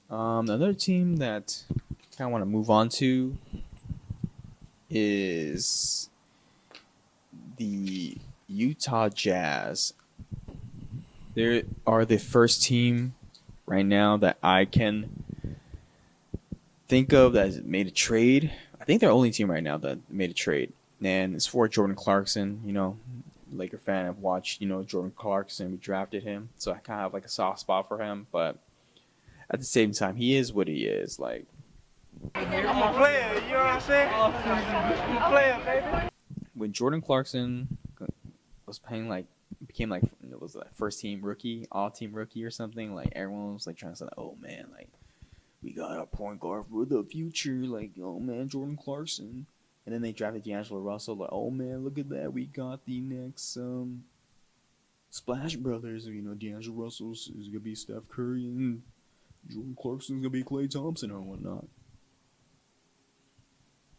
Another team that I kind of want to move on to is the Utah Jazz. They are the first team right now that I can think of that has made a trade. I think they're the only team right now that made a trade, and it's for Jordan Clarkson. Laker fan. I've watched Jordan Clarkson. We drafted him, so I kind of have like a soft spot for him. But at the same time, he is what he is. Like I'm a player, you know what I'm saying? I'm a player, baby. when Jordan Clarkson was playing, like became like it was like first team rookie, all team rookie or something. Like everyone was like trying to say, "Oh man, like we got a point guard for the future." Like, "Oh man, Jordan Clarkson." And then they drafted D'Angelo Russell. Like, "Oh man, look at that, we got the next Splash Brothers." D'Angelo Russell is gonna be Steph Curry and Jordan Clarkson's gonna be Klay Thompson or whatnot.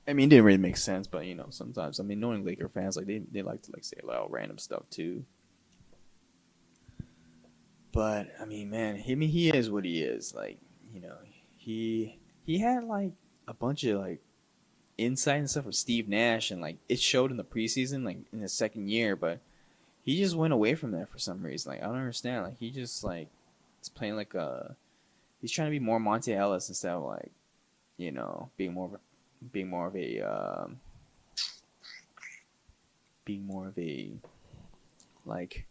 I mean, it didn't really make sense, but sometimes, I mean, knowing Laker fans, like they like to like say a lot of random stuff too. But I mean, man, he is what he is. Like, you know, he had like a bunch of like insight and stuff from Steve Nash, and like it showed in the preseason, like in his second year. But he just went away from that for some reason. Like I don't understand. Like he just like is playing like a he's trying to be more Monte Ellis instead of like being more of a being more of a like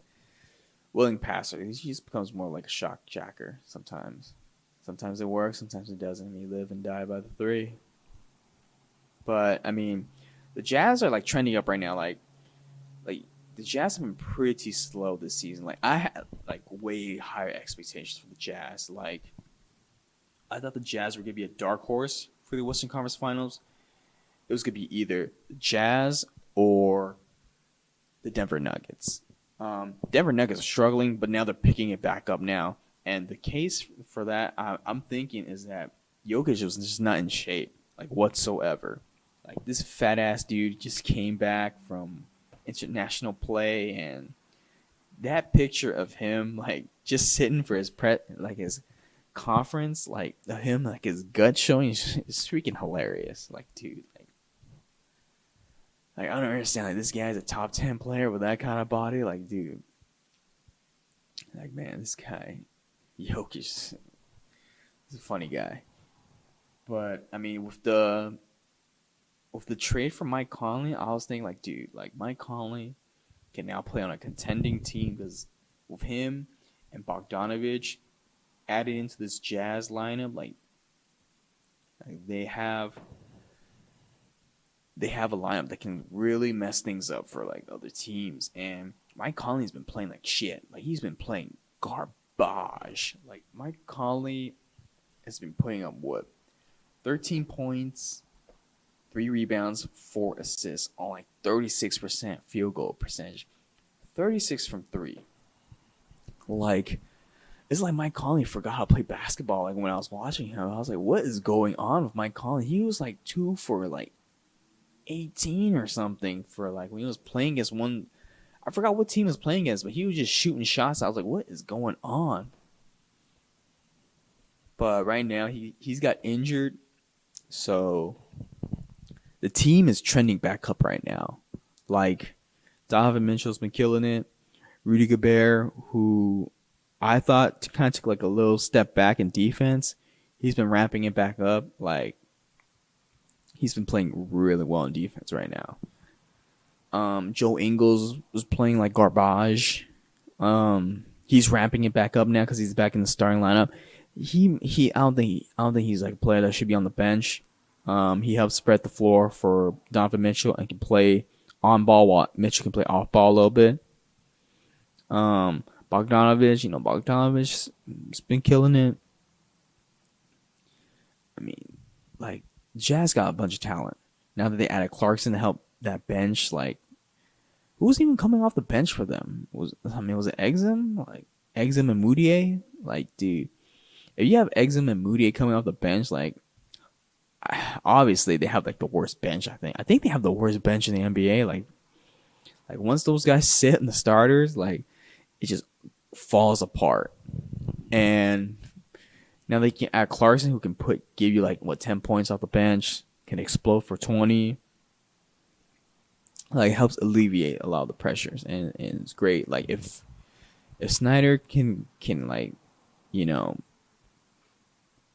willing passer. He just becomes more like a shock jacker sometimes. Sometimes it works, sometimes it doesn't. You live and die by the three. But I mean, the Jazz are like trending up right now. Like the Jazz have been pretty slow this season. Like I had like way higher expectations for the Jazz. Like I thought the Jazz were gonna be a dark horse for the Western Conference Finals. It was gonna be either the Jazz or the Denver Nuggets. Denver Nuggets are struggling, but now they're picking it back up now. And the case for that, I'm thinking, is that Jokic was just not in shape, like whatsoever. Like this fat ass dude just came back from international play, and that picture of him like just sitting for his conference, like of him like his gut showing is freaking hilarious. Like dude, like I don't understand. Like this guy's a top 10 player with that kind of body. Like dude, like man, this guy Jokic is a funny guy. But I mean, with the trade for Mike Conley, I was thinking like, dude, like Mike Conley can now play on a contending team because with him and Bogdanovich added into this Jazz lineup, like they have a lineup that can really mess things up for like other teams. And Mike Conley's been playing like shit. Like he's been playing garbage. Like Mike Conley has been putting up what 13 points, 3 rebounds, 4 assists on like 36% field goal percentage, 36 from three. Like it's like Mike Conley forgot how to play basketball. Like when I was watching him, I was like, "What is going on with Mike Conley?" He was like 2 for like 18 or something for like when he was playing against one. I forgot what team he was playing against, but he was just shooting shots. I was like, "What is going on?" But right now he's got injured, so the team is trending back up right now. Like Donovan Mitchell's been killing it. Rudy Gobert, who I thought kind of took like a little step back in defense, he's been ramping it back up. Like he's been playing really well in defense right now. Joe Ingles was playing like garbage. He's ramping it back up now because he's back in the starting lineup. I don't think he's like a player that should be on the bench. He helps spread the floor for Donovan Mitchell and can play on ball while Mitchell can play off ball a little bit. Bogdanovich has been killing it. I mean, like Jazz got a bunch of talent. Now that they added Clarkson to help that bench, like who was even coming off the bench for them? Was it Exum? Like Exum and Moutier? Like, dude, if you have Exum and Moutier coming off the bench, like obviously they have like the worst bench. I think they have the worst bench in the NBA. Like once those guys sit in the starters, like it just falls apart. And Now they can add Clarkson, who can give you like 10 points off the bench, can explode for 20. Like helps alleviate a lot of the pressures, and it's great. Like if Snyder can like you know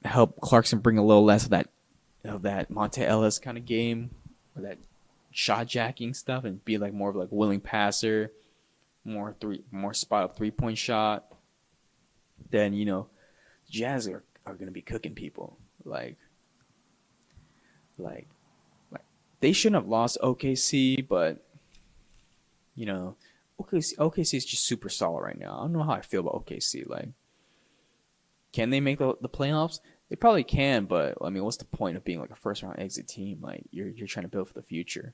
help Clarkson bring a little less of that Monte Ellis kind of game or that shot jacking stuff and be like more of like willing passer, more spot up 3-point shot, then Jazz are gonna be cooking people. Like like they shouldn't have lost OKC, but OKC is just super solid right now. I don't know how I feel about OKC. Like, can they make the playoffs? They probably can, but I mean, what's the point of being like a first round exit team? Like you're trying to build for the future.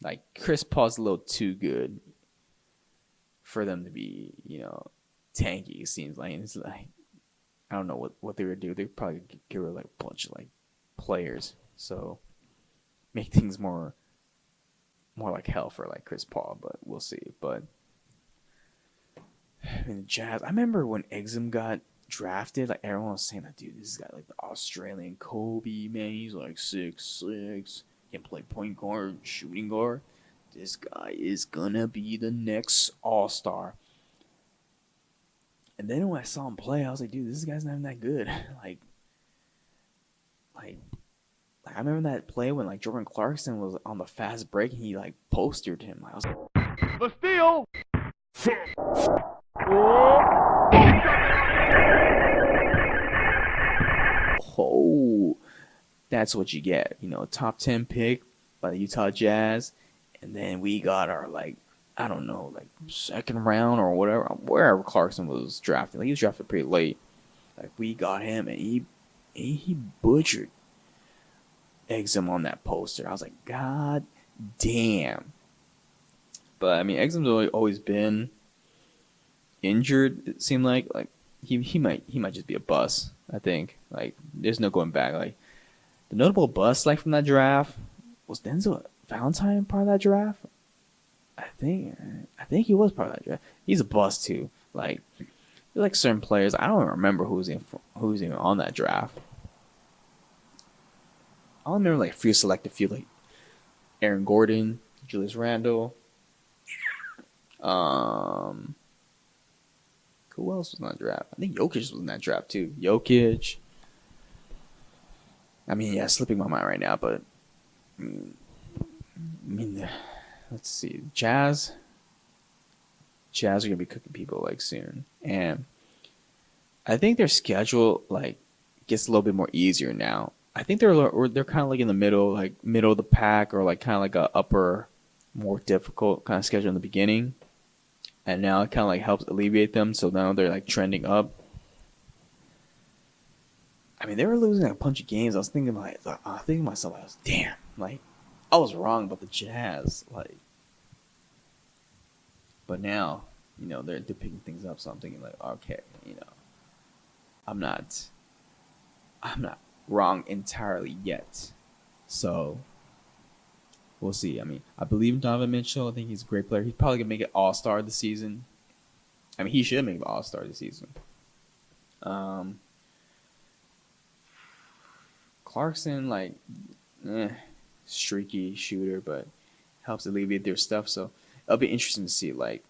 Like Chris Paul's a little too good for them to be, tanky. It seems like it's like I don't know what they would do. They'd probably get rid of like a bunch of like players, so make things more like hell for like Chris Paul. But we'll see. But I mean, the Jazz. I remember when Exum got drafted, like everyone was saying that dude, this guy like the Australian Kobe, man, he's like 6'6", he can play point guard, shooting guard. This guy is gonna be the next All-Star. And then when I saw him play, I was like, dude, this guy's not even that good. like I remember that play when like Jordan Clarkson was on the fast break and he like postered him. I was like, The steal. oh, that's what you get. Top 10 pick by the Utah Jazz. And then we got our, like, I don't know, like, second round or whatever, wherever Clarkson was drafted. Like, he was drafted pretty late. Like, we got him, and he butchered Exum on that poster. I was like, God damn. But, I mean, Exum's always been injured, it seemed like. Like, he might just be a bust, I think. Like, there's no going back. Like, the notable bust, like, from that draft was Denzel Valentine part of that draft. I think he was part of that draft. He's a bust too. Like certain players, I don't even remember who was even on that draft. I don't remember like a few selected few, like Aaron Gordon, Julius Randle. Who else was in that draft? I think Jokic was in that draft too. Jokic. I mean, yeah, slipping my mind right now, but I mean, let's see. Jazz are gonna be cooking people like soon, and I think their schedule like gets a little bit more easier now. I think they're kind of like in the middle of the pack, or like kind of like a upper, more difficult kind of schedule in the beginning, and now it kind of like helps alleviate them. So now they're like trending up. I mean, they were losing like a bunch of games. I was thinking to myself, I was damn, like I was wrong about the Jazz, like. But now, they're picking things up. So I'm thinking like, okay, I'm not wrong entirely yet. So we'll see. I mean, I believe in Donovan Mitchell. I think he's a great player. He's probably gonna make it All-Star this season. I mean, he should make the All-Star this season. Clarkson, like, streaky shooter, but helps alleviate their stuff. So it'll be interesting to see, like,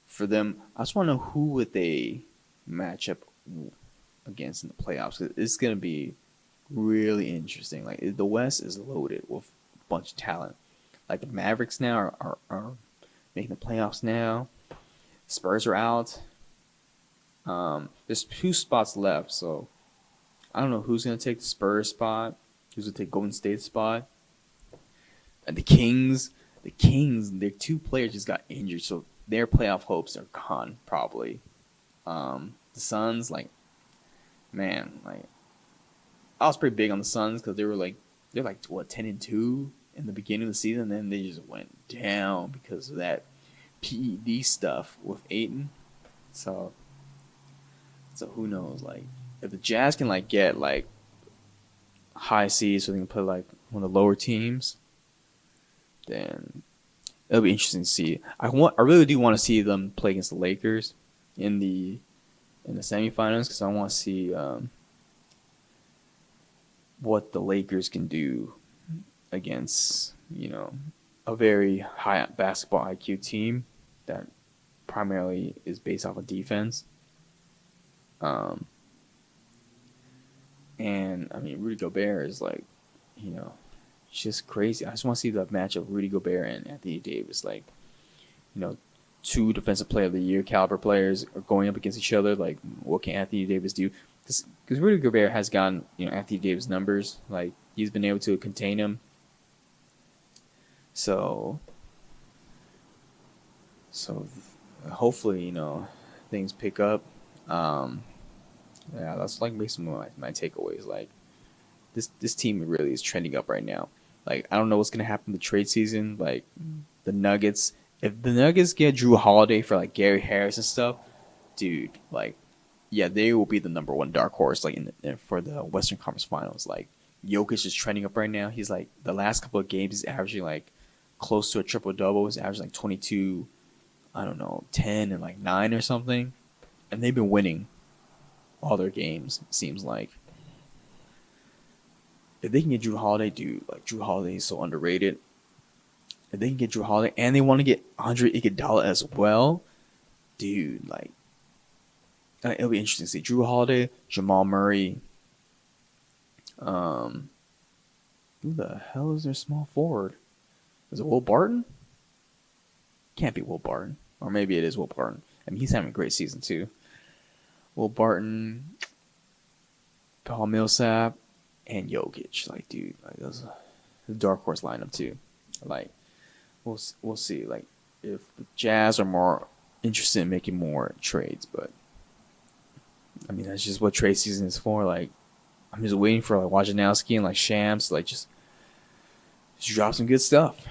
for them. I just want to know who would they match up against in the playoffs. It's going to be really interesting. Like, the West is loaded with a bunch of talent. Like, the Mavericks now are making the playoffs now. Spurs are out. There's 2 spots left, so I don't know who's going to take the Spurs spot, who's going to take Golden State's spot. And the Kings, their 2 players just got injured, so their playoff hopes are gone, probably. The Suns, like, man, like, I was pretty big on the Suns because they're 10-2 in the beginning of the season, and then they just went down because of that PED stuff with Ayton. So who knows? Like, if the Jazz can like get like high seeds, so they can play like one of the lower teams, then it'll be interesting to see. I really do want to see them play against the Lakers in the semifinals, because I want to see what the Lakers can do against a very high basketball IQ team that primarily is based off of defense. Um, and I mean, Rudy Gobert is like, it's just crazy. I just want to see the match of Rudy Gobert and Anthony Davis. Like, you know, two defensive player of the year caliber players are going up against each other. Like, what can Anthony Davis do? Because Rudy Gobert has gotten Anthony Davis numbers. Like, he's been able to contain him. So hopefully things pick up. Yeah, that's like basically my takeaways. Like, this team really is trending up right now. Like, I don't know what's gonna happen in the trade season. Like, the Nuggets, if the Nuggets get Drew Holiday for like Gary Harris and stuff, dude, like, yeah, they will be the number one dark horse like for the Western Conference Finals. Like, Jokic is trending up right now. He's like the last couple of games he's averaging like close to a triple double. He's averaging like 22, I don't know, 10 and like 9 or something, and they've been winning all their games. It seems like. If they can get Drew Holiday, dude, like Drew Holiday is so underrated. If they can get Drew Holiday and they want to get Andre Iguodala as well, dude, like it'll be interesting to see Drew Holiday, Jamal Murray. Who the hell is their small forward? Is it Will Barton? Can't be Will Barton, or maybe it is Will Barton. I mean, he's having a great season too. Will Barton, Paul Millsap, and Jokic. Like, dude, like those the dark horse lineup too. Like, we'll see. Like, if the Jazz are more interested in making more trades, but I mean that's just what trade season is for. Like, I'm just waiting for like Wojnarowski and like Shams to like just drop some good stuff.